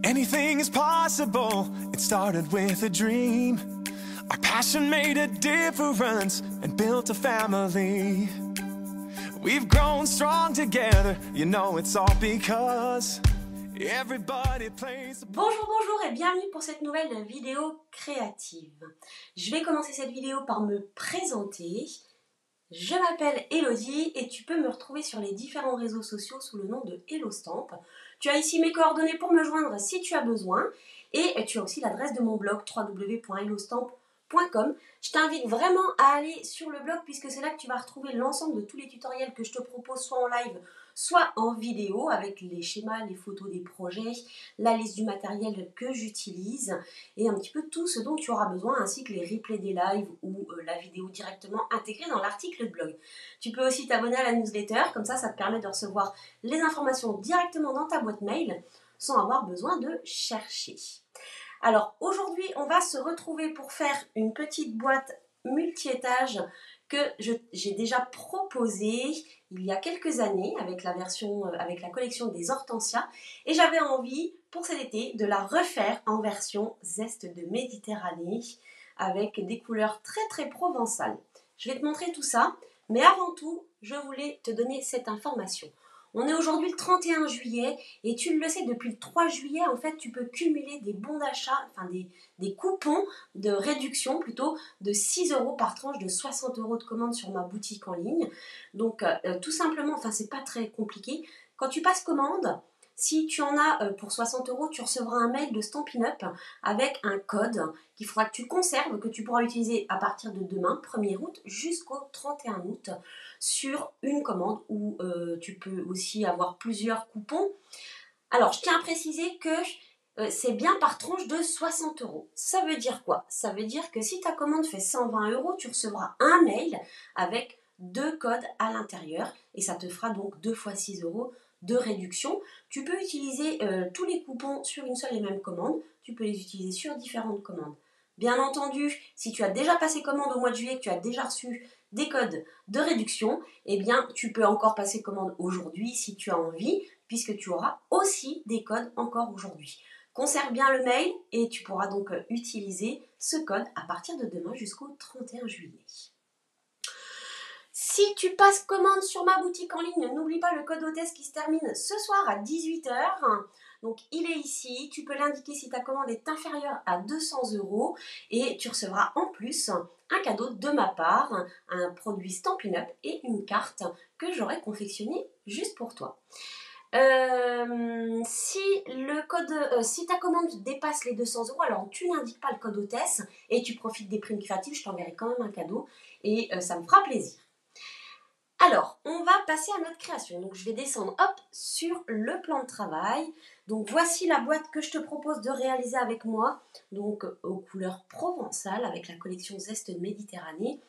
Anything is possible, it started with a dream. Our passion made a difference and built a family. We've grown strong together, you know it's all because everybody plays a... Bonjour et bienvenue pour cette nouvelle vidéo créative. Je vais commencer cette vidéo par me présenter. Je m'appelle Elodie et tu peux me retrouver sur les différents réseaux sociaux sous le nom de HelloStamp. Tu as ici mes coordonnées pour me joindre si tu as besoin et tu as aussi l'adresse de mon blog www.hellostamp.com. Je t'invite vraiment à aller sur le blog puisque c'est là que tu vas retrouver l'ensemble de tous les tutoriels que je te propose soit en live, soit en vidéo avec les schémas, les photos des projets, la liste du matériel que j'utilise et un petit peu tout ce dont tu auras besoin ainsi que les replays des lives ou la vidéo directement intégrée dans l'article de blog. Tu peux aussi t'abonner à la newsletter, comme ça te permet de recevoir les informations directement dans ta boîte mail sans avoir besoin de chercher. Alors aujourd'hui on va se retrouver pour faire une petite boîte multi-étages que j'ai déjà proposée il y a quelques années avec la collection des hortensias et j'avais envie pour cet été de la refaire en version zeste de Méditerranée avec des couleurs très provençales. Je vais te montrer tout ça, mais avant tout, je voulais te donner cette information. On est aujourd'hui le 31 juillet et tu le sais, depuis le 3 juillet, en fait, tu peux cumuler des bons d'achat, enfin des coupons de réduction plutôt de 6 € par tranche de 60 € de commande sur ma boutique en ligne. Donc, tout simplement, enfin, c'est pas très compliqué. Quand tu passes commande, si tu en as pour 60 €, tu recevras un mail de Stampin' Up avec un code qu'il faudra que tu conserves, que tu pourras utiliser à partir de demain, 1er août, jusqu'au 31 août, sur une commande où tu peux aussi avoir plusieurs coupons. Alors, je tiens à préciser que c'est bien par tranche de 60 €. Ça veut dire quoi? Ça veut dire que si ta commande fait 120 €, tu recevras un mail avec 2 codes à l'intérieur et ça te fera donc 2 fois 6 € de réduction. Tu peux utiliser tous les coupons sur une seule et même commande. Tu peux les utiliser sur différentes commandes. Bien entendu, si tu as déjà passé commande au mois de juillet, que tu as déjà reçu des codes de réduction, eh bien, tu peux encore passer commande aujourd'hui si tu as envie, puisque tu auras aussi des codes encore aujourd'hui. Conserve bien le mail et tu pourras donc utiliser ce code à partir de demain jusqu'au 31 juillet. Si tu passes commande sur ma boutique en ligne, n'oublie pas le code hôtesse qui se termine ce soir à 18 h. Donc il est ici, tu peux l'indiquer si ta commande est inférieure à 200 € et tu recevras en plus un cadeau de ma part, un produit Stampin' Up et une carte que j'aurai confectionnée juste pour toi. Si ta commande dépasse les 200 €, alors tu n'indiques pas le code hôtesse et tu profites des primes créatives, je t'enverrai quand même un cadeau et ça me fera plaisir. Alors, on va passer à notre création. Donc, je vais descendre, hop, sur le plan de travail. Donc, voici la boîte que je te propose de réaliser avec moi. Donc, aux couleurs provençales, avec la collection Zeste de Méditerranée.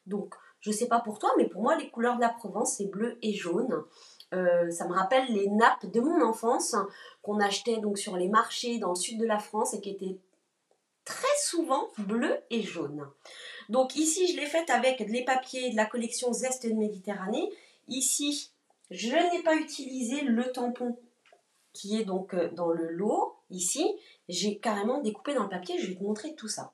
Donc, je ne sais pas pour toi, mais pour moi, les couleurs de la Provence, c'est bleu et jaune. Ça me rappelle les nappes de mon enfance qu'on achetait donc sur les marchés dans le sud de la France et qui étaient très souvent bleu et jaune. Donc ici, je l'ai faite avec les papiers de la collection Zeste de Méditerranée. Ici, je n'ai pas utilisé le tampon qui est donc dans le lot. Ici, j'ai carrément découpé dans le papier. Je vais te montrer tout ça.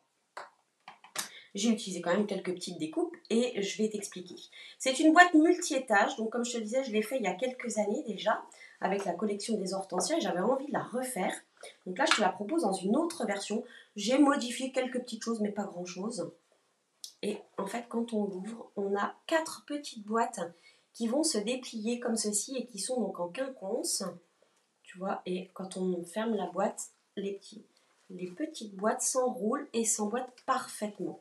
J'ai utilisé quand même quelques petites découpes et je vais t'expliquer. C'est une boîte multi-étages. Donc comme je te disais, je l'ai fait il y a quelques années déjà avec la collection des hortensias et j'avais envie de la refaire. Donc là, je te la propose dans une autre version. J'ai modifié quelques petites choses, mais pas grand-chose. Et en fait, quand on l'ouvre, on a 4 petites boîtes qui vont se déplier comme ceci et qui sont donc en quinconce. Tu vois, et quand on ferme la boîte, les petites boîtes s'enroulent et s'emboîtent parfaitement.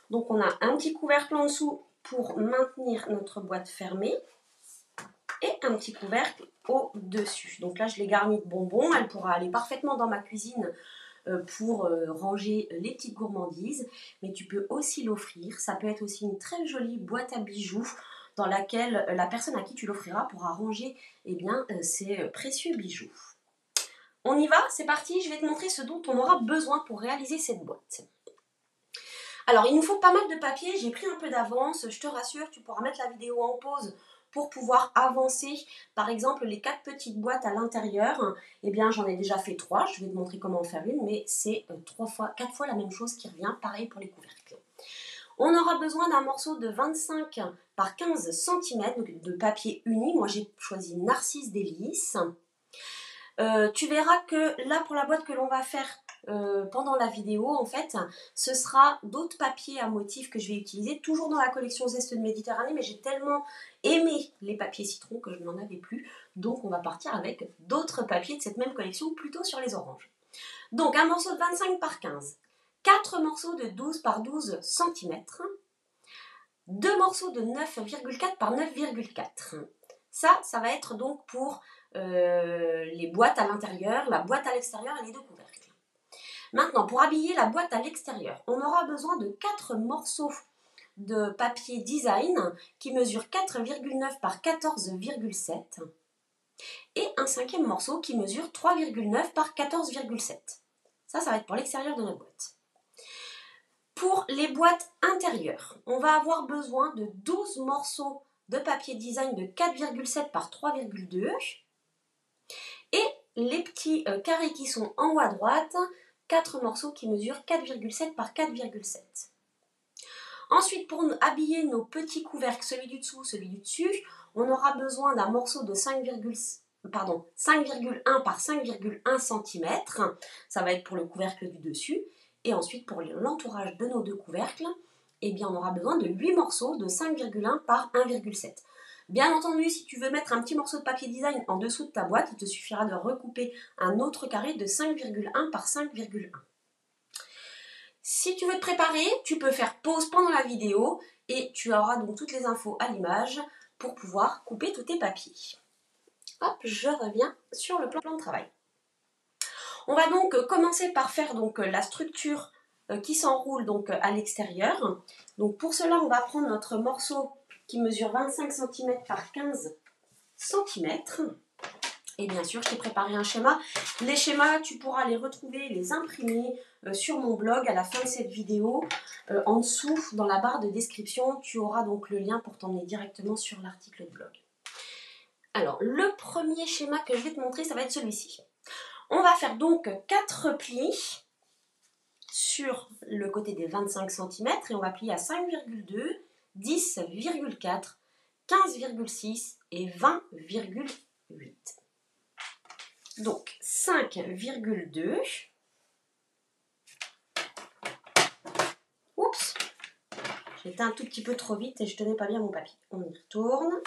Donc on a un petit couvercle en dessous pour maintenir notre boîte fermée et un petit couvercle au-dessus. Donc là, je l'ai garnie de bonbons. Elle pourra aller parfaitement dans ma cuisine pour ranger les petites gourmandises, mais tu peux aussi l'offrir. Ça peut être aussi une très jolie boîte à bijoux dans laquelle la personne à qui tu l'offriras pourra ranger ses précieux bijoux. On y va, c'est parti, je vais te montrer ce dont on aura besoin pour réaliser cette boîte. Alors, il nous faut pas mal de papier, j'ai pris un peu d'avance, je te rassure, tu pourras mettre la vidéo en pause pour pouvoir avancer. Par exemple, les 4 petites boîtes à l'intérieur, eh bien j'en ai déjà fait 3, je vais te montrer comment en faire une, mais c'est 4 fois la même chose qui revient, pareil pour les couvercles. On aura besoin d'un morceau de 25 par 15 cm de papier uni. Moi j'ai choisi Narcisse Délices. Tu verras que là pour la boîte que l'on va faire pendant la vidéo, en fait, ce sera d'autres papiers à motifs que je vais utiliser, toujours dans la collection Zeste de Méditerranée, mais j'ai tellement aimé les papiers citron que je n'en avais plus, donc on va partir avec d'autres papiers de cette même collection, plutôt sur les oranges. Donc un morceau de 25 par 15, 4 morceaux de 12 par 12 cm, 2 morceaux de 9,4 par 9,4. Ça va être donc pour les boîtes à l'intérieur, la boîte à l'extérieur et les 2 couvercles. Maintenant, pour habiller la boîte à l'extérieur, on aura besoin de 4 morceaux de papier design qui mesurent 4,9 par 14,7 et un 5e morceau qui mesure 3,9 par 14,7. Ça va être pour l'extérieur de notre boîte. Pour les boîtes intérieures, on va avoir besoin de 12 morceaux de papier design de 4,7 par 3,2 et les petits carrés qui sont en haut à droite, 4 morceaux qui mesurent 4,7 par 4,7. Ensuite, pour habiller nos petits couvercles, celui du dessous, celui du dessus, on aura besoin d'un morceau de 5,1 par 5,1 cm. Ça va être pour le couvercle du dessus. Et ensuite, pour l'entourage de nos 2 couvercles, eh bien, on aura besoin de 8 morceaux de 5,1 par 1,7. Bien entendu, si tu veux mettre un petit morceau de papier design en dessous de ta boîte, il te suffira de recouper un autre carré de 5,1 par 5,1. Si tu veux te préparer, tu peux faire pause pendant la vidéo et tu auras donc toutes les infos à l'image pour pouvoir couper tous tes papiers. Hop, je reviens sur le plan de travail. On va donc commencer par faire donc la structure qui s'enroule donc à l'extérieur. Donc pour cela, on va prendre notre morceau qui mesure 25 cm par 15 cm. Et bien sûr, je t'ai préparé un schéma. Les schémas, tu pourras les retrouver, les imprimer sur mon blog à la fin de cette vidéo. En dessous, dans la barre de description, tu auras donc le lien pour t'emmener directement sur l'article de blog. Alors, le premier schéma que je vais te montrer, ça va être celui-ci. On va faire donc 4 plis sur le côté des 25 cm et on va plier à 5,2, 10,4, 15,6 et 20,8. Donc 5,2. Oups, j'étais un tout petit peu trop vite et je tenais pas bien mon papier. On y retourne.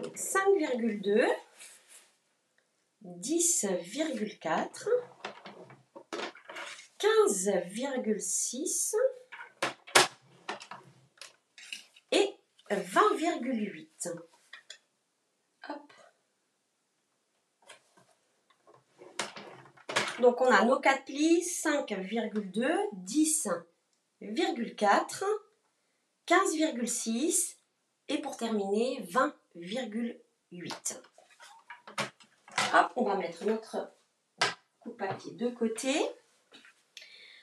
Donc 5,2, 10,4, 15,6 et 20,8. Hop. Donc on a nos 4 plis, 5,2, 10,4, 15,6 et pour terminer 20,8. Hop, on va mettre notre coupe-papier de côté.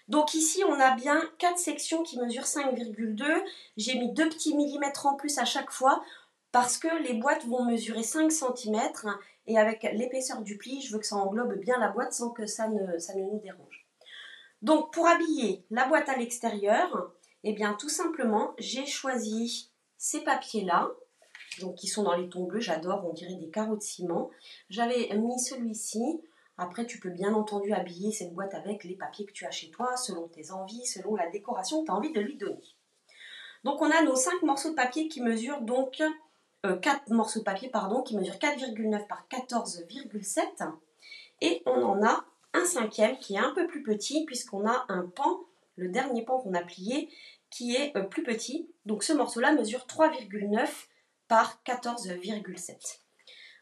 Donc ici on a bien 4 sections qui mesurent 5,2. J'ai mis 2 petits millimètres en plus à chaque fois parce que les boîtes vont mesurer 5 cm et avec l'épaisseur du pli, je veux que ça englobe bien la boîte sans que ça ne nous dérange. Donc pour habiller la boîte à l'extérieur, eh bien tout simplement, j'ai choisi ces papiers-là, donc qui sont dans les tons bleus, j'adore, on dirait des carreaux de ciment. J'avais mis celui-ci. Après, tu peux bien entendu habiller cette boîte avec les papiers que tu as chez toi, selon tes envies, selon la décoration que tu as envie de lui donner. Donc on a nos 5 morceaux de papier qui mesurent donc 4 morceaux de papier qui mesurent 4,9 par 14,7 et on en a un 5e qui est un peu plus petit puisqu'on a un pan, le dernier pan qu'on a plié, qui est plus petit. Donc ce morceau-là mesure 3,9 par 14,7.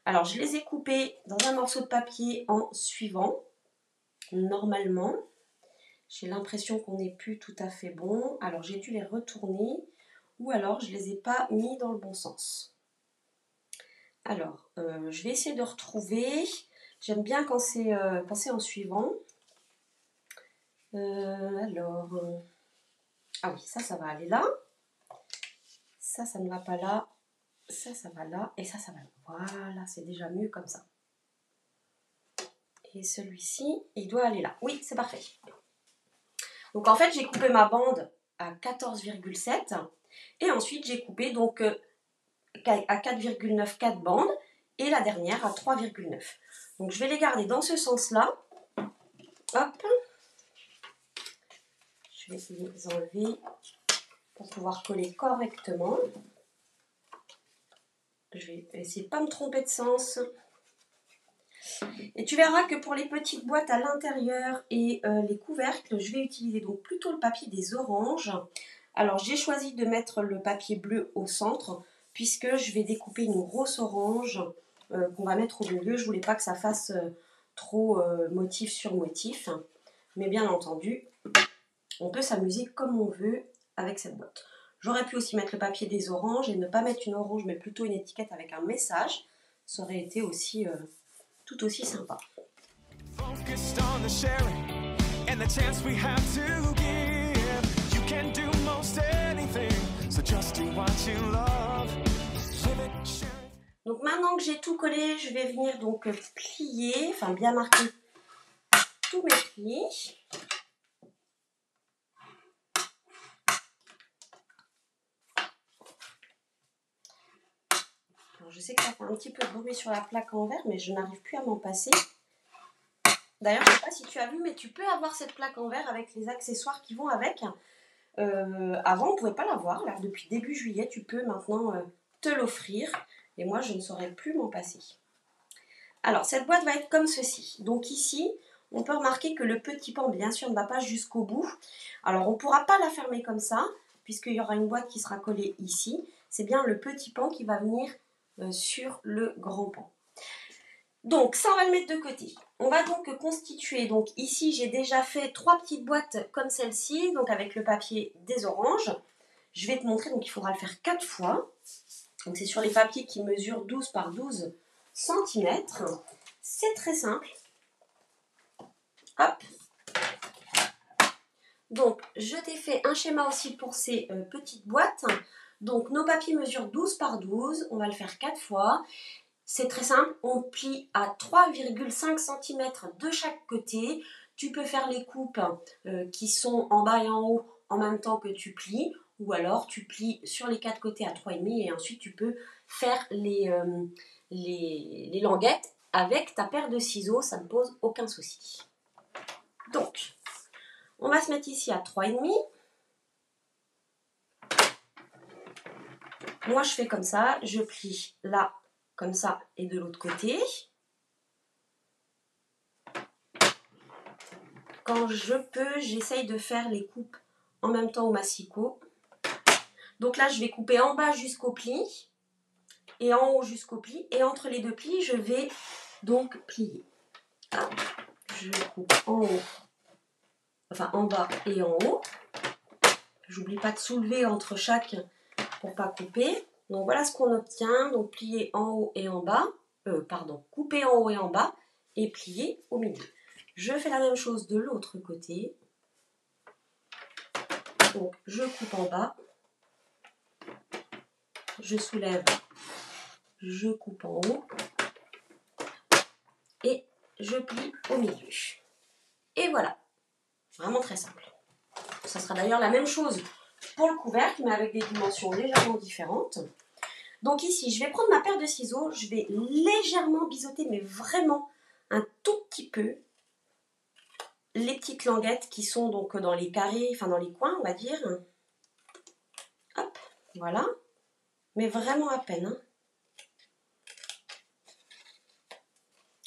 Alors je les ai coupés dans un morceau de papier en suivant, normalement. J'ai l'impression qu'on n'est plus tout à fait bon, alors j'ai dû les retourner ou alors je ne les ai pas mis dans le bon sens. Alors, je vais essayer de retrouver. J'aime bien quand c'est en suivant. Ah oui, ça va aller là. Ça ne va pas là. ça va là, et ça va là. Voilà, c'est déjà mieux comme ça. Et celui-ci, il doit aller là. Oui, c'est parfait. Donc en fait, j'ai coupé ma bande à 14,7 et ensuite j'ai coupé donc à 4,94 bandes et la dernière à 3,9. Donc je vais les garder dans ce sens-là. Hop. Je vais les enlever pour pouvoir coller correctement. Je vais essayer de ne pas me tromper de sens. Et tu verras que pour les petites boîtes à l'intérieur et les couvercles, je vais utiliser donc plutôt le papier des oranges. Alors j'ai choisi de mettre le papier bleu au centre puisque je vais découper une grosse orange qu'on va mettre au milieu. Je voulais pas que ça fasse trop motif sur motif. Mais bien entendu, on peut s'amuser comme on veut avec cette boîte. J'aurais pu aussi mettre le papier des oranges et ne pas mettre une orange mais plutôt une étiquette avec un message. Ça aurait été aussi tout aussi sympa. Donc maintenant que j'ai tout collé, je vais venir donc plier, enfin bien marquer tous mes plis. Alors je sais que ça fait un petit peu de bruit sur la plaque en verre, mais je n'arrive plus à m'en passer. D'ailleurs, je ne sais pas si tu as vu, mais tu peux avoir cette plaque en verre avec les accessoires qui vont avec. Avant, on ne pouvait pas l'avoir. Là, depuis début juillet, tu peux maintenant te l'offrir. Et moi, je ne saurais plus m'en passer. Alors, cette boîte va être comme ceci. Donc ici, on peut remarquer que le petit pan, bien sûr, ne va pas jusqu'au bout. Alors, on ne pourra pas la fermer comme ça, puisqu'il y aura une boîte qui sera collée ici. C'est bien le petit pan qui va venir sur le grand pan. Donc, ça, on va le mettre de côté. On va donc constituer, donc ici, j'ai déjà fait 3 petites boîtes comme celle-ci, donc avec le papier des oranges. Je vais te montrer, donc il faudra le faire 4 fois. Donc, c'est sur les papiers qui mesurent 12 par 12 cm. C'est très simple. Hop. Donc, je t'ai fait un schéma aussi pour ces petites boîtes. Donc, nos papiers mesurent 12 par 12. On va le faire 4 fois. C'est très simple, on plie à 3,5 cm de chaque côté. Tu peux faire les coupes qui sont en bas et en haut en même temps que tu plies. Ou alors tu plies sur les 4 côtés à 3,5 et ensuite tu peux faire les languettes avec ta paire de ciseaux. Ça ne pose aucun souci. Donc, on va se mettre ici à 3,5. Moi, je fais comme ça. Je plie là. Comme ça, et de l'autre côté. Quand je peux, j'essaye de faire les coupes en même temps au massicot. Donc là, je vais couper en bas jusqu'au pli et en haut jusqu'au pli. Et entre les deux plis, je vais donc plier. Là, je coupe en haut, enfin en bas et en haut. J'oublie pas de soulever entre chaque pour pas couper. Donc voilà ce qu'on obtient. Donc plier en haut et en bas. Couper en haut et en bas et plier au milieu. Je fais la même chose de l'autre côté. Donc je coupe en bas. Je soulève. Je coupe en haut. Et je plie au milieu. Et voilà. Vraiment très simple. Ça sera d'ailleurs la même chose pour le couvercle, mais avec des dimensions légèrement différentes. Donc ici, je vais prendre ma paire de ciseaux, je vais légèrement biseauter, mais vraiment un tout petit peu, les petites languettes qui sont donc dans les carrés, enfin dans les coins, on va dire. Hop, voilà. Mais vraiment à peine. Hein.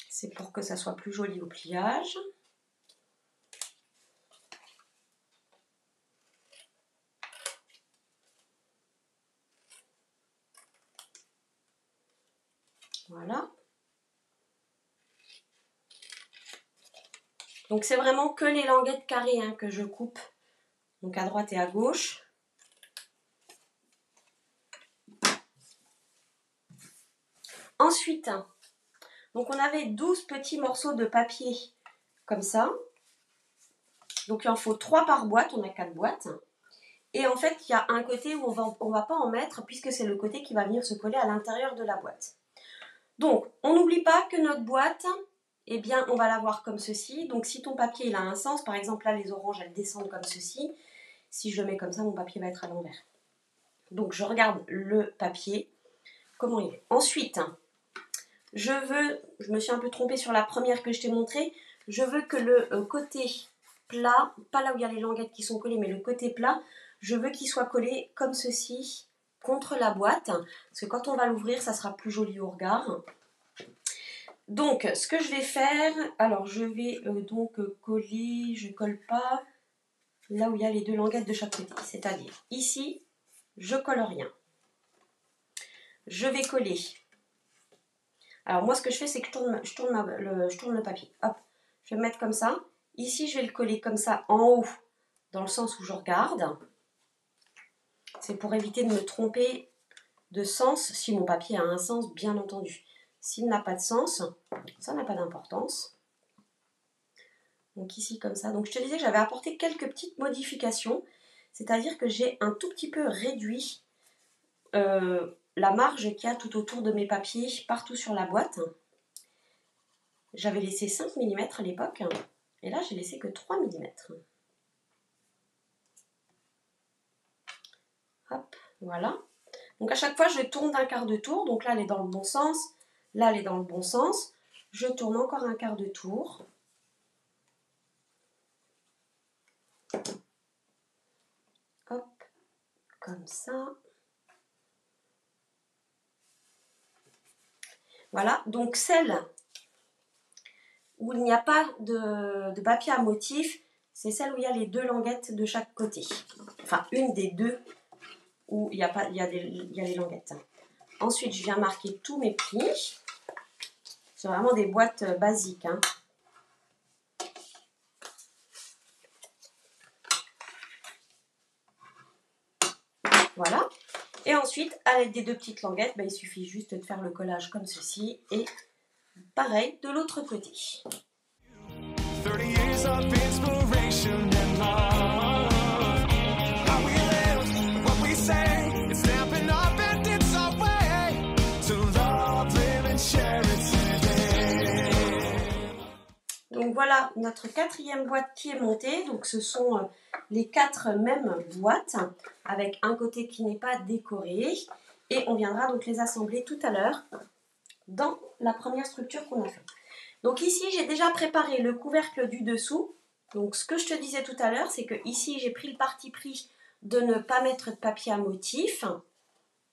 C'est pour que ça soit plus joli au pliage. Voilà. Donc c'est vraiment que les languettes carrées hein, que je coupe. Donc à droite et à gauche. Ensuite, donc on avait 12 petits morceaux de papier comme ça. Donc il en faut 3 par boîte, on a 4 boîtes. Et en fait, il y a un côté où on va pas en mettre puisque c'est le côté qui va venir se coller à l'intérieur de la boîte. Donc, on n'oublie pas que notre boîte, eh bien, on va l'avoir comme ceci. Donc, si ton papier il a un sens, par exemple, là, les oranges, elles descendent comme ceci. Si je le mets comme ça, mon papier va être à l'envers. Donc, je regarde le papier, comment il est. Ensuite, je me suis un peu trompée sur la première que je t'ai montrée, je veux que le côté plat, pas là où il y a les languettes qui sont collées, mais le côté plat, je veux qu'il soit collé comme ceci contre la boîte, parce que quand on va l'ouvrir, ça sera plus joli au regard. Donc, ce que je vais faire, alors je vais donc coller, je colle pas là où il y a les deux languettes de chaque côté, c'est-à-dire ici, je colle rien. Je vais coller. Alors moi, ce que je fais, c'est que je tourne le papier. Hop, je vais me mettre comme ça. Ici, je vais le coller comme ça en haut, dans le sens où je regarde. C'est pour éviter de me tromper de sens, si mon papier a un sens, bien entendu. S'il n'a pas de sens, ça n'a pas d'importance. Donc ici, comme ça. Donc je te disais que j'avais apporté quelques petites modifications. C'est-à-dire que j'ai un tout petit peu réduit la marge qu'il y a tout autour de mes papiers, partout sur la boîte. J'avais laissé 5 mm à l'époque. Et là, j'ai laissé que 3 mm. Hop, voilà. Donc à chaque fois, je tourne d'un quart de tour. Donc là, elle est dans le bon sens. Là, elle est dans le bon sens. Je tourne encore un quart de tour. Hop, comme ça. Voilà, donc celle où il n'y a pas de papier à motif, c'est celle où il y a les deux languettes de chaque côté. Enfin, une des deux où il y a les languettes. Ensuite, je viens marquer tous mes plis. C'est vraiment des boîtes basiques, hein. Voilà. Et ensuite, à l'aide des deux petites languettes, il suffit juste de faire le collage comme ceci. Et pareil de l'autre côté. 30 years of inspiration and love. How we live, what we say, it's snapping up and it's our way to love, live and share it today. Donc voilà notre quatrième boîte qui est montée. Donc ce sont les 4 mêmes boîtes avec un côté qui n'est pas décoré. Et on viendra donc les assembler tout à l'heure dans la première structure qu'on a fait. Donc ici, j'ai déjà préparé le couvercle du dessous. Donc ce que je te disais tout à l'heure, c'est que ici, j'ai pris le parti pris de ne pas mettre de papier à motif.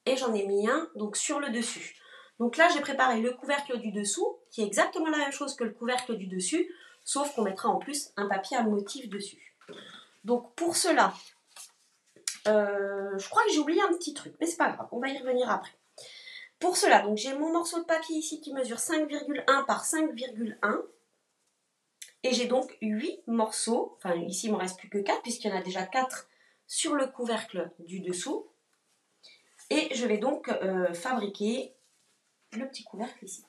Et j'en ai mis un donc sur le dessus. Donc là, j'ai préparé le couvercle du dessous, qui est exactement la même chose que le couvercle du dessus, sauf qu'on mettra en plus un papier à motif dessus. Donc pour cela, je crois que j'ai oublié un petit truc, mais c'est pas grave, on va y revenir après. Pour cela, donc j'ai mon morceau de papier ici qui mesure 5,1 par 5,1. Et j'ai donc 8 morceaux. Enfin, ici, il ne m'en reste plus que 4, puisqu'il y en a déjà 4 sur le couvercle du dessous. Et je vais donc fabriquer le petit couvercle ici.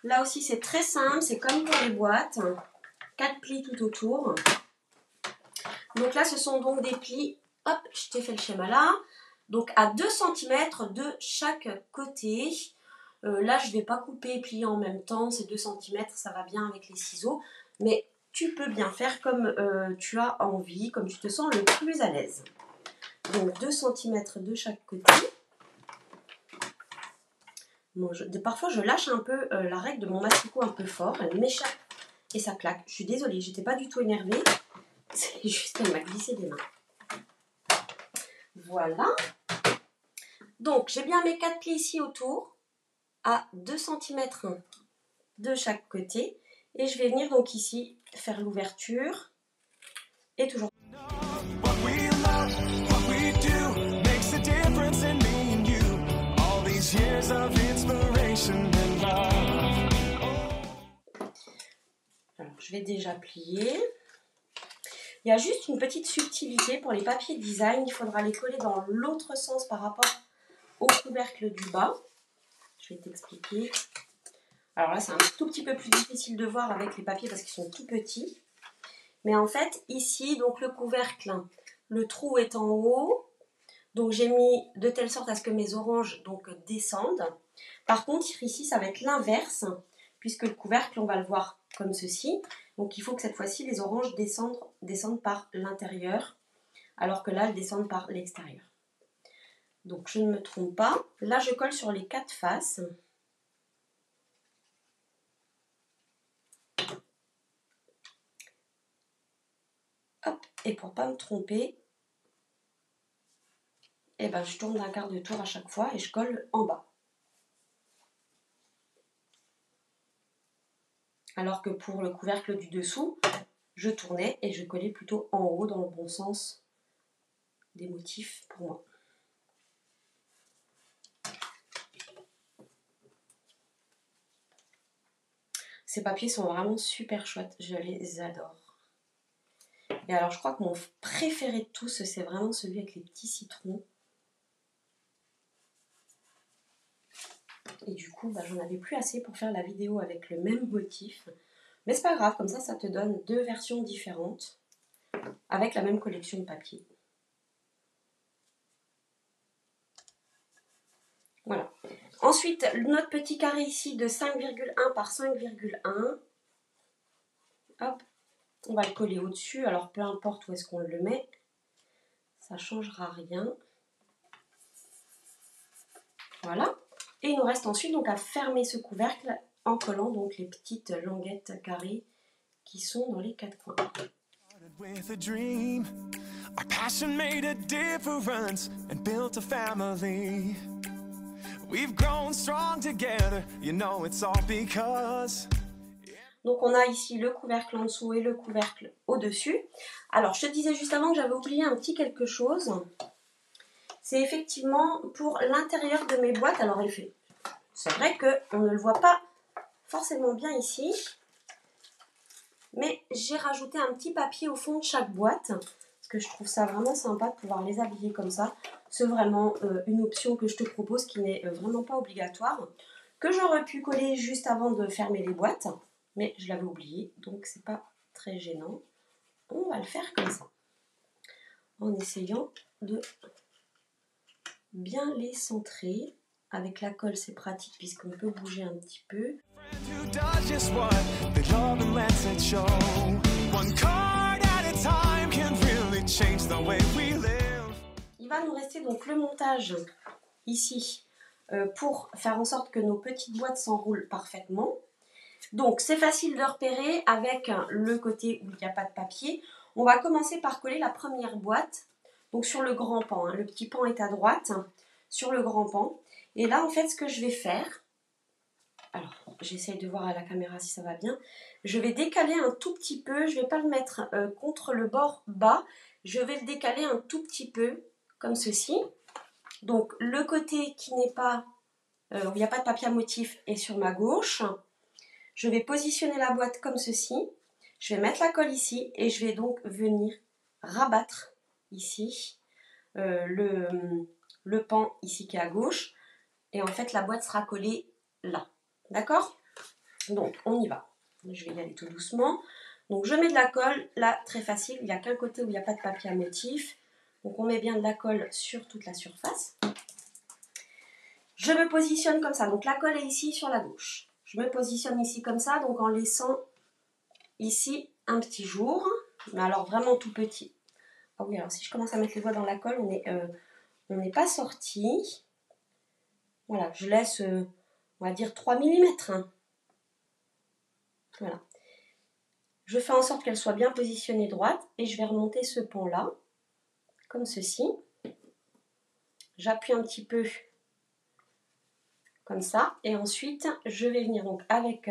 Là aussi, c'est très simple. C'est comme pour les boîtes. 4 plis tout autour. Donc là, ce sont donc des plis. Hop, je t'ai fait le schéma là. Donc à 2 cm de chaque côté. Là, je ne vais pas couper et plier en même temps. C'est 2 cm, ça va bien avec les ciseaux. Mais tu peux bien faire comme tu as envie, comme tu te sens le plus à l'aise. Donc 2 cm de chaque côté. Bon, parfois, je lâche un peu la règle de mon masticot un peu fort. Elle m'échappe et ça claque. Je suis désolée, j'étais pas du tout énervée. C'est juste qu'elle m'a glissé des mains. Voilà. Donc, j'ai bien mes 4 plis ici autour, à 2 cm de chaque côté. Et je vais venir donc ici faire l'ouverture. Et toujours. Alors, je vais déjà plier. Il y a juste une petite subtilité pour les papiers design. Il faudra les coller dans l'autre sens par rapport au couvercle du bas. Je vais t'expliquer. Alors là, c'est un tout petit peu plus difficile de voir avec les papiers parce qu'ils sont tout petits. Mais en fait, ici, donc le couvercle Le trou est en haut. Donc j'ai mis de telle sorte à ce que mes oranges donc descendent. Par contre ici ça va être l'inverse puisque le couvercle on va le voir comme ceci. Donc il faut que cette fois-ci les oranges descendent par l'intérieur alors que là elles descendent par l'extérieur. Donc je ne me trompe pas. Là je colle sur les 4 faces. Hop, et pour pas me tromper, et ben je tourne d'un quart de tour à chaque fois et je colle en bas. Alors que pour le couvercle du dessous, je tournais et je collais plutôt en haut dans le bon sens des motifs pour moi. Ces papiers sont vraiment super chouettes, je les adore. Et alors je crois que mon préféré de tous, c'est vraiment celui avec les petits citrons. Et du coup, j'en avais plus assez pour faire la vidéo avec le même motif. Mais c'est pas grave, comme ça te donne 2 versions différentes avec la même collection de papier. Voilà. Ensuite, notre petit carré ici de 5,1 par 5,1. Hop, on va le coller au-dessus. Alors, peu importe où est-ce qu'on le met, ça ne changera rien. Voilà. Et il nous reste ensuite donc à fermer ce couvercle en collant donc les petites languettes carrées qui sont dans les 4 coins. With a dream, our passion made a difference and built a family. We've grown strong together, you know it's all because. Donc on a ici le couvercle en dessous et le couvercle au-dessus. Alors je te disais juste avant que j'avais oublié un petit quelque chose. C'est effectivement pour l'intérieur de mes boîtes. Alors c'est vrai qu'on ne le voit pas forcément bien ici. Mais j'ai rajouté un petit papier au fond de chaque boîte. Parce que je trouve ça vraiment sympa de pouvoir les habiller comme ça. C'est vraiment une option que je te propose qui n'est vraiment pas obligatoire. Que j'aurais pu coller juste avant de fermer les boîtes. Mais je l'avais oublié, donc c'est pas très gênant. On va le faire comme ça. En essayant de bien les centrer. Avec la colle, c'est pratique puisqu'on peut bouger un petit peu. Il va nous rester donc le montage ici pour faire en sorte que nos petites boîtes s'enroulent parfaitement. Donc c'est facile de repérer avec le côté où il n'y a pas de papier. On va commencer par coller la première boîte, donc sur le grand pan. Le petit pan est à droite, sur le grand pan. Et là en fait ce que je vais faire, alors j'essaye de voir à la caméra si ça va bien, je vais décaler un tout petit peu, je ne vais pas le mettre contre le bord bas, je vais le décaler un tout petit peu comme ceci. Donc le côté qui n'est pas, où il n'y a pas de papier à motif est sur ma gauche. Je vais positionner la boîte comme ceci. Je vais mettre la colle ici et je vais donc venir rabattre ici le pan ici qui est à gauche. Et en fait, la boîte sera collée là. D'accord? Donc, on y va. Je vais y aller tout doucement. Donc, je mets de la colle. Là, très facile. Il n'y a qu'un côté où il n'y a pas de papier à motif. Donc, on met bien de la colle sur toute la surface. Je me positionne comme ça. Donc, la colle est ici sur la gauche. Je me positionne ici comme ça, donc en laissant ici un petit jour, mais alors vraiment tout petit. Ah oui, alors si je commence à mettre les doigts dans la colle, on n'est pas sorti. Voilà, je laisse, on va dire 3 mm. Hein. Voilà. Je fais en sorte qu'elle soit bien positionnée droite et je vais remonter ce pan-là, comme ceci. J'appuie un petit peu comme ça et ensuite je vais venir donc avec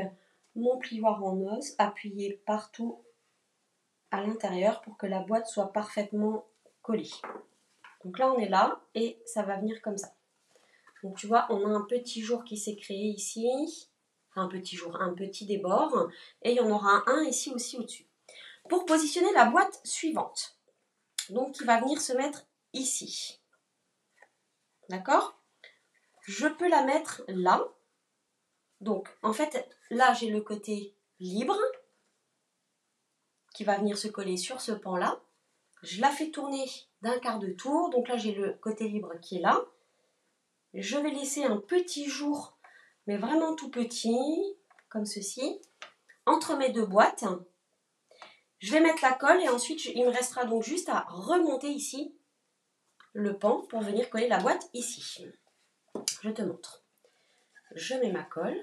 mon plioir en os appuyer partout à l'intérieur pour que la boîte soit parfaitement collée. Donc là on est là et ça va venir comme ça. Donc tu vois, on a un petit jour qui s'est créé ici, un petit débord et il y en aura un ici aussi au-dessus. Pour positionner la boîte suivante, donc qui va venir se mettre ici. D'accord ? Je peux la mettre là. Donc, en fait, là, j'ai le côté libre qui va venir se coller sur ce pan-là. Je la fais tourner d'un quart de tour. Donc là, j'ai le côté libre qui est là. Je vais laisser un petit jour, mais vraiment tout petit, comme ceci, entre mes deux boîtes. Je vais mettre la colle et ensuite, il me restera donc juste à remonter ici le pan pour venir coller la boîte ici. Je te montre. Je mets ma colle.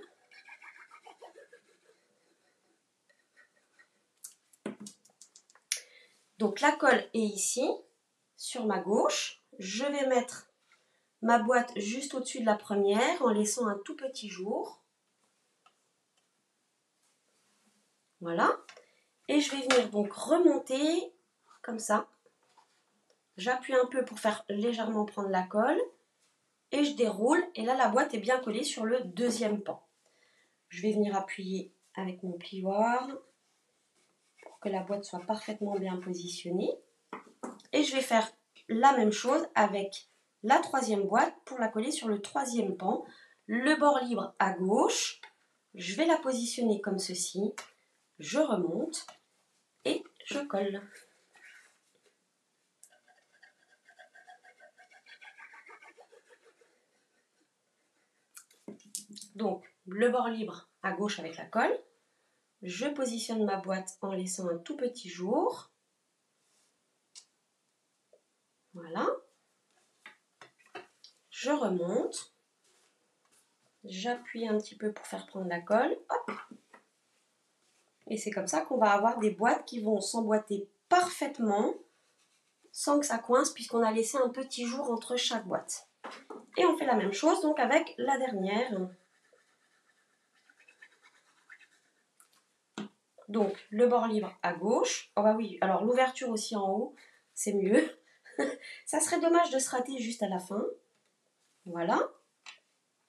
Donc la colle est ici, sur ma gauche. Je vais mettre ma boîte juste au-dessus de la première en laissant un tout petit jour. Voilà. Et je vais venir donc remonter comme ça. J'appuie un peu pour faire légèrement prendre la colle. Et je déroule. Et là, la boîte est bien collée sur le deuxième pan. Je vais venir appuyer avec mon plioir pour que la boîte soit parfaitement bien positionnée. Et je vais faire la même chose avec la troisième boîte pour la coller sur le troisième pan. Le bord libre à gauche. Je vais la positionner comme ceci. Je remonte et je colle. Donc, le bord libre à gauche avec la colle. Je positionne ma boîte en laissant un tout petit jour. Voilà. Je remonte. J'appuie un petit peu pour faire prendre la colle. Hop. Et c'est comme ça qu'on va avoir des boîtes qui vont s'emboîter parfaitement sans que ça coince puisqu'on a laissé un petit jour entre chaque boîte. Et on fait la même chose donc avec la dernière. Donc le bord libre à gauche. Oh bah oui, alors l'ouverture aussi en haut, c'est mieux. Ça serait dommage de se rater juste à la fin. Voilà.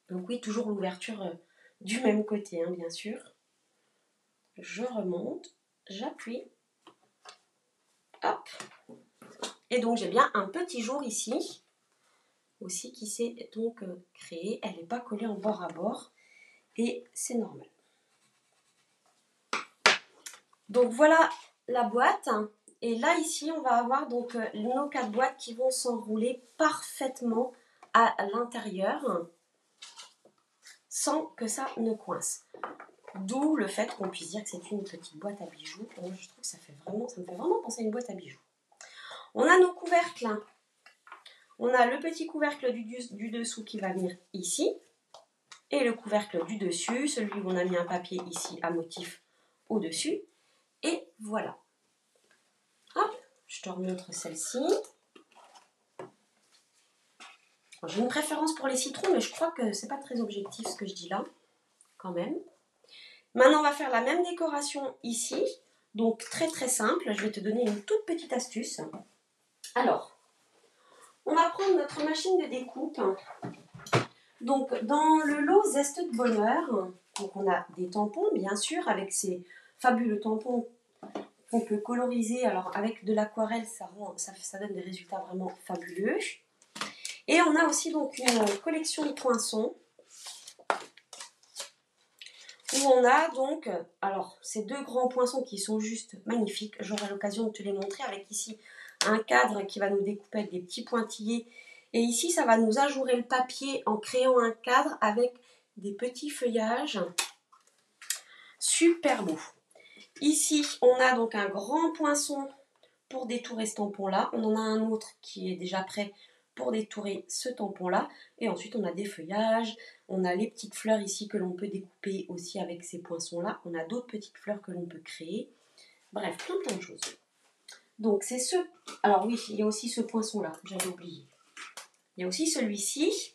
Donc oui, toujours l'ouverture du même côté, hein, bien sûr. Je remonte, j'appuie. Hop. Et donc j'ai bien un petit jour ici, aussi qui s'est donc créé. Elle n'est pas collée en bord à bord. Et c'est normal. Donc voilà la boîte. Et là ici, on va avoir donc nos 4 boîtes qui vont s'enrouler parfaitement à l'intérieur sans que ça ne coince. D'où le fait qu'on puisse dire que c'est une petite boîte à bijoux. Moi, je trouve que ça me fait vraiment penser à une boîte à bijoux. On a nos couvercles. On a le petit couvercle du dessous qui va venir ici. Et le couvercle du dessus, celui où on a mis un papier ici à motif au-dessus. Et voilà. Hop, je te remontre celle-ci. J'ai une préférence pour les citrons, mais je crois que c'est pas très objectif ce que je dis là, quand même. Maintenant, on va faire la même décoration ici. Donc, très très simple. Je vais te donner une toute petite astuce. Alors, on va prendre notre machine de découpe. Donc, dans le lot Zeste de Bonheur, donc on a des tampons, bien sûr, avec ces fabuleux tampons qu'on peut coloriser. Alors, avec de l'aquarelle, ça donne des résultats vraiment fabuleux. Et on a aussi donc une collection de poinçons où on a donc, alors ces 2 grands poinçons qui sont juste magnifiques. J'aurai l'occasion de te les montrer avec ici un cadre qui va nous découper avec des petits pointillés. Et ici, ça va nous ajourer le papier en créant un cadre avec des petits feuillages super beaux. Ici, on a donc un grand poinçon pour détourer ce tampon-là. On en a un autre qui est déjà prêt pour détourer ce tampon-là. Et ensuite, on a des feuillages. On a les petites fleurs ici que l'on peut découper aussi avec ces poinçons-là. On a d'autres petites fleurs que l'on peut créer. Bref, plein de choses. Donc, c'est ce... Alors oui, il y a aussi ce poinçon-là, j'avais oublié. Il y a aussi celui-ci.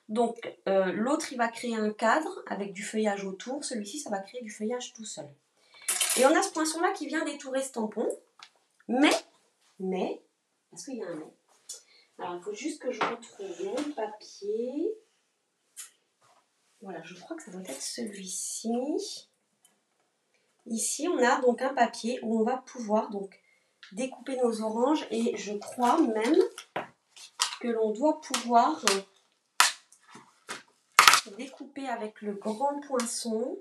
Donc, l'autre, il va créer un cadre avec du feuillage autour. Celui-ci, ça va créer du feuillage tout seul. Et on a ce poinçon-là qui vient détourer ce tampon. Mais, parce qu'il y a un mais. Alors, il faut juste que je retrouve mon papier. Voilà, je crois que ça doit être celui-ci. Ici, on a donc un papier où on va pouvoir donc découper nos oranges. Et je crois même que l'on doit pouvoir découper avec le grand poinçon.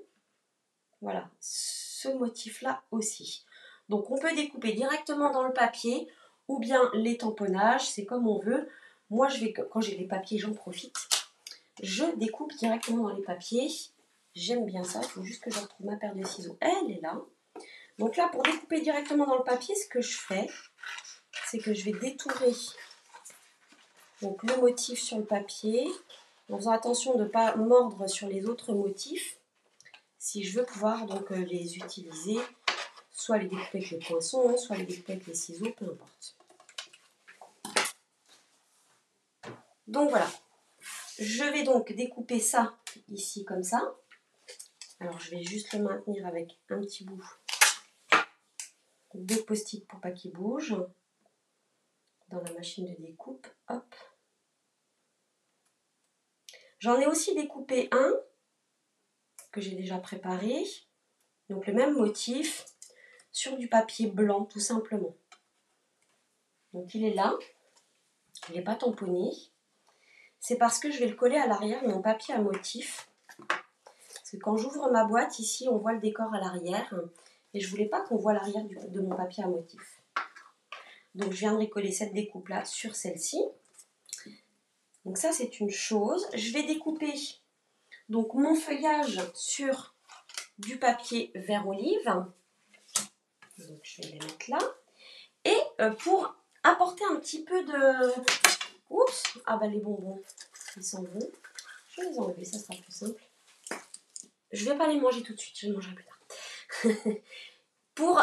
Voilà, ce motif-là aussi. Donc, on peut découper directement dans le papier ou bien les tamponnages, c'est comme on veut. Moi, quand j'ai les papiers, j'en profite. Je découpe directement dans les papiers. J'aime bien ça, il faut juste que je retrouve ma paire de ciseaux. Elle est là. Donc là, pour découper directement dans le papier, ce que je fais, c'est que je vais détourer donc, le motif sur le papier, en faisant attention de ne pas mordre sur les autres motifs, si je veux pouvoir donc les utiliser, soit les découper avec le poinçon, soit les découper avec les ciseaux, peu importe. Donc voilà, je vais donc découper ça ici comme ça. Alors je vais juste le maintenir avec un petit bout de post-it pour pas qu'il bouge dans la machine de découpe. Hop. J'en ai aussi découpé un que j'ai déjà préparé, donc le même motif sur du papier blanc tout simplement. Donc il est là, il n'est pas tamponné. C'est parce que je vais le coller à l'arrière de mon papier à motif. Parce que quand j'ouvre ma boîte, ici, on voit le décor à l'arrière. Et je ne voulais pas qu'on voit l'arrière de mon papier à motif. Donc, je viendrai coller cette découpe-là sur celle-ci. Donc, ça, c'est une chose. Je vais découper donc, mon feuillage sur du papier vert olive. Donc, je vais les mettre là. Et pour apporter un petit peu de... Oups! Ah, bah, les bonbons, ils s'en vont. Je vais les enlever, ça sera plus simple. Je ne vais pas les manger tout de suite, je les mangerai plus tard. Pour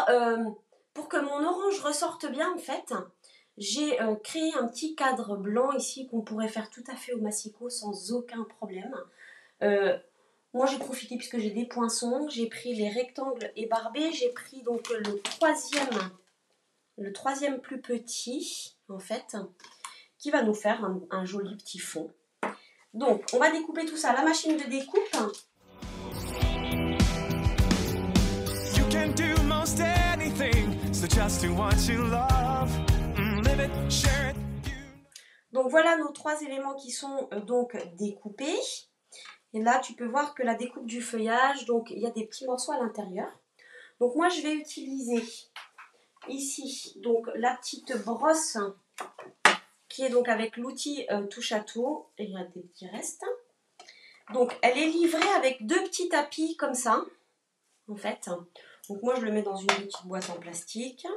que mon orange ressorte bien, en fait, j'ai créé un petit cadre blanc ici qu'on pourrait faire tout à fait au massicot sans aucun problème. Moi, j'ai profité puisque j'ai des poinçons, j'ai pris les rectangles ébarbés, j'ai pris donc le troisième plus petit, en fait, qui va nous faire un joli petit fond. Donc, on va découper tout ça à la machine de découpe. Donc voilà nos trois éléments qui sont donc découpés. Et là, tu peux voir que la découpe du feuillage, donc il y a des petits morceaux à l'intérieur. Donc moi, je vais utiliser ici donc la petite brosse qui est donc avec l'outil touche à tout. Et il y a des petits restes. Donc elle est livrée avec deux petits tapis comme ça, en fait. Donc moi, je le mets dans une petite boîte en plastique.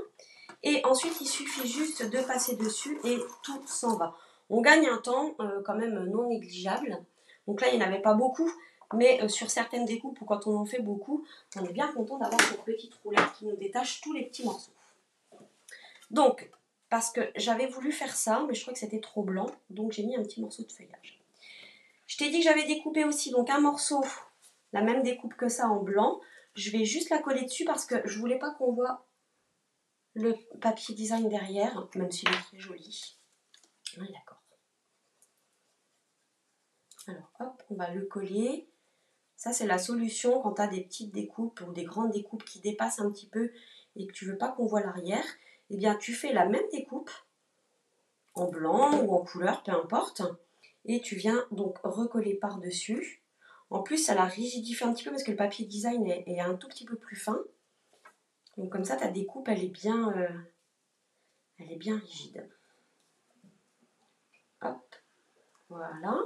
Et ensuite, il suffit juste de passer dessus et tout s'en va. On gagne un temps quand même non négligeable. Donc là, il n'y en avait pas beaucoup. Mais sur certaines découpes ou quand on en fait beaucoup, on est bien content d'avoir cette petite roulette qui nous détache tous les petits morceaux. Donc, parce que j'avais voulu faire ça, mais je trouvais que c'était trop blanc. Donc j'ai mis un petit morceau de feuillage. Je t'ai dit que j'avais découpé aussi donc un morceau, la même découpe que ça en blanc. Je vais juste la coller dessus parce que je voulais pas qu'on voit le papier design derrière, même s'il est très joli. Oui, d'accord. Alors, hop, on va le coller. Ça, c'est la solution quand tu as des petites découpes ou des grandes découpes qui dépassent un petit peu et que tu veux pas qu'on voit l'arrière. Eh bien, tu fais la même découpe en blanc ou en couleur, peu importe. Et tu viens donc recoller par-dessus. En plus, ça la rigidifie un petit peu parce que le papier design est un tout petit peu plus fin. Donc comme ça, ta découpe, elle est bien rigide. Hop, voilà.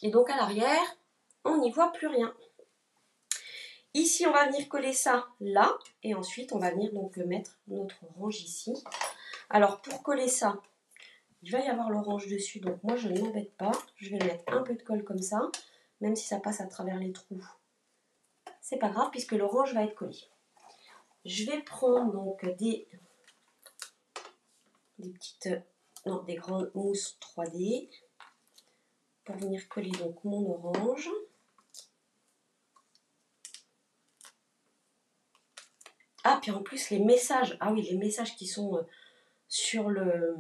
Et donc à l'arrière, on n'y voit plus rien. Ici, on va venir coller ça là. Et ensuite, on va venir donc mettre notre orange ici. Alors pour coller ça, il va y avoir l'orange dessus. Donc moi, je ne m'embête pas. Je vais mettre un peu de colle comme ça. Même si ça passe à travers les trous. C'est pas grave puisque l'orange va être collé. Je vais prendre donc des grandes mousses 3D pour venir coller donc mon orange. Ah, puis en plus les messages, ah oui, les messages qui sont sur les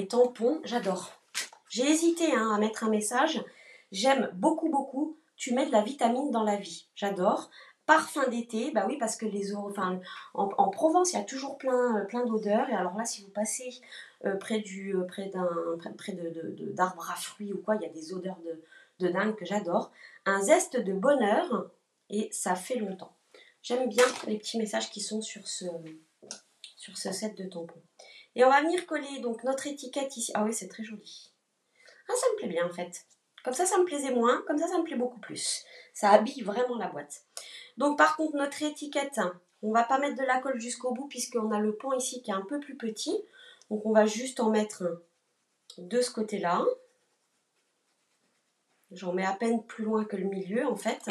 tampons, j'adore. J'ai hésité à mettre un message. J'aime beaucoup, beaucoup. Tu mets de la vitamine dans la vie. J'adore. Parfum d'été, bah oui, parce que en Provence, il y a toujours plein d'odeurs. Et alors là, si vous passez près d'arbres à fruits ou quoi, il y a des odeurs de dingue que j'adore. Un zeste de bonheur et ça fait longtemps. J'aime bien les petits messages qui sont sur sur ce set de tampons. Et on va venir coller donc notre étiquette ici. Ah oui, c'est très joli. Ah, ça me plaît bien en fait. Comme ça me plaisait moins. Comme ça me plaît beaucoup plus. Ça habille vraiment la boîte. Donc par contre, notre étiquette, on ne va pas mettre de la colle jusqu'au bout puisqu'on a le pan ici qui est un peu plus petit. Donc on va juste en mettre un de ce côté-là. J'en mets à peine plus loin que le milieu en fait.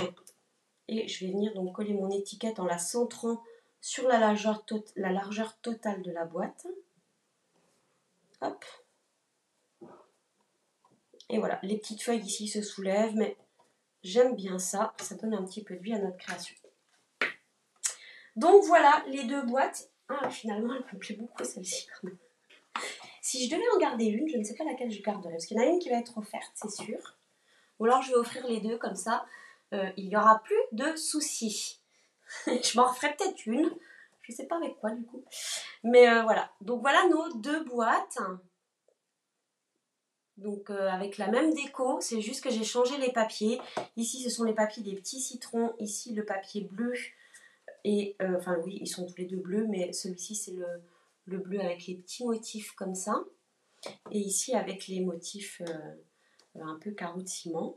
Et je vais venir donc coller mon étiquette en la centrant sur la largeur totale de la boîte. Hop. Et voilà, les petites feuilles ici se soulèvent, mais j'aime bien ça. Ça donne un petit peu de vie à notre création. Donc voilà les deux boîtes. Ah, finalement, elle me plaît beaucoup celle-ci quand même. Si je devais en garder une, je ne sais pas laquelle je garderais. Parce qu'il y en a une qui va être offerte, c'est sûr. Ou alors je vais offrir les deux, comme ça, il n'y aura plus de soucis. Je m'en referai peut-être une. Je ne sais pas avec quoi du coup. Mais voilà. Donc voilà nos deux boîtes. Donc avec la même déco, c'est juste que j'ai changé les papiers. Ici, ce sont les papiers des petits citrons. Ici, le papier bleu. Et enfin oui, ils sont tous les deux bleus, mais celui-ci, c'est le bleu avec les petits motifs comme ça. Et ici, avec les motifs un peu carreau de ciment.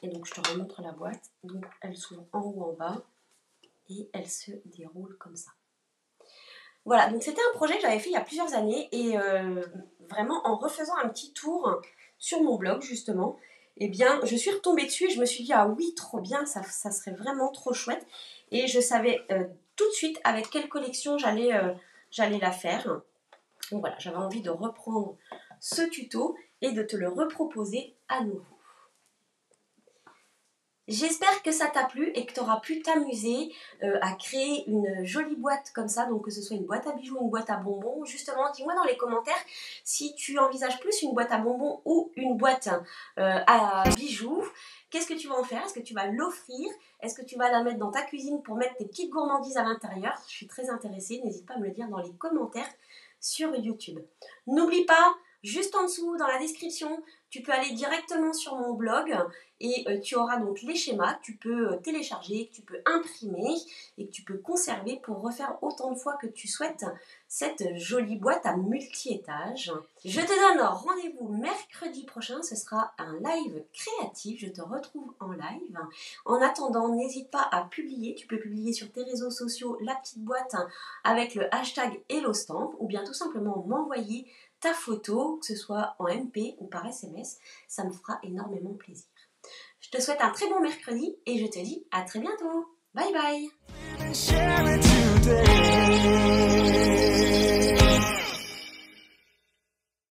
Et donc, je te remontre la boîte. Donc, elle s'ouvre en haut, en bas. Et elle se déroule comme ça. Voilà, donc c'était un projet que j'avais fait il y a plusieurs années. Et vraiment, en refaisant un petit tour sur mon blog, justement, eh bien, je suis retombée dessus et je me suis dit, ah oui, trop bien, ça serait vraiment trop chouette. Et je savais tout de suite avec quelle collection j'allais la faire. Donc voilà, j'avais envie de reprendre ce tuto et de te le reproposer à nouveau. J'espère que ça t'a plu et que tu auras pu t'amuser à créer une jolie boîte comme ça, donc que ce soit une boîte à bijoux, une boîte à bonbons. Justement, dis-moi dans les commentaires si tu envisages plus une boîte à bonbons ou une boîte à bijoux. Qu'est-ce que tu vas en faire? Est-ce que tu vas l'offrir? Est-ce que tu vas la mettre dans ta cuisine pour mettre tes petites gourmandises à l'intérieur? Je suis très intéressée, n'hésite pas à me le dire dans les commentaires sur YouTube. N'oublie pas, juste en dessous dans la description, tu peux aller directement sur mon blog et tu auras donc les schémas que tu peux télécharger, que tu peux imprimer et que tu peux conserver pour refaire autant de fois que tu souhaites cette jolie boîte à multi-étages. Je te donne rendez-vous mercredi prochain, ce sera un live créatif, je te retrouve en live. En attendant, n'hésite pas à publier, tu peux publier sur tes réseaux sociaux la petite boîte avec le hashtag HelloStamp ou bien tout simplement m'envoyer ta photo, que ce soit en MP ou par SMS, ça me fera énormément plaisir. Je te souhaite un très bon mercredi et je te dis à très bientôt. Bye bye.